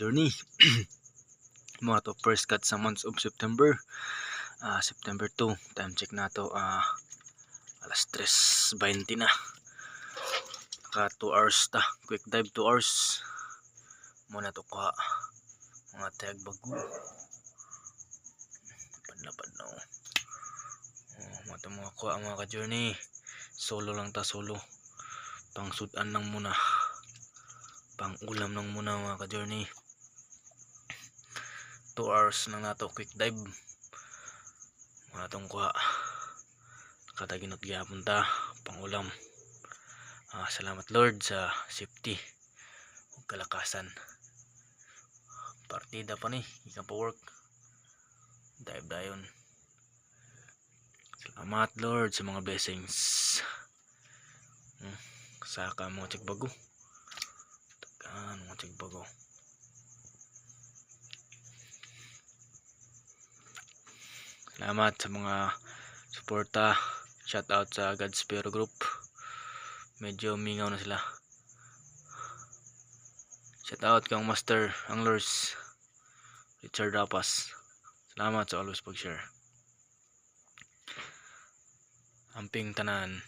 ka-journey. Mga to first cut sa month of September. September 2. Time check na to. Alas 3:20 na. Naka 2 hours ta. Quick dive 2 hours. Muna to kuha. Mga tag bago. Lapad na oh. Mga kuha mga ka-journey. Solo lang ta, solo. Pang sudan lang muna. Pang ulam lang muna mga ka-journey. 2 hours lang nato quick dive. Mga tong kuha. Kataginot gyapon ta pang ulam. Salamat Lord sa safety ug kalakasan. Partida pa ni, ika pa work. Dive dayon. Salamat Lord sa mga blessings. Saka mga tsigbago. Tagaan mga tsigbago. Salamat sa mga suporta. Shout out sa Godspero Group. Medyo mingaw na sila. Shout out kang Master Anglers Richard Rapas. Salamat sa always pag-share. Amping tanan.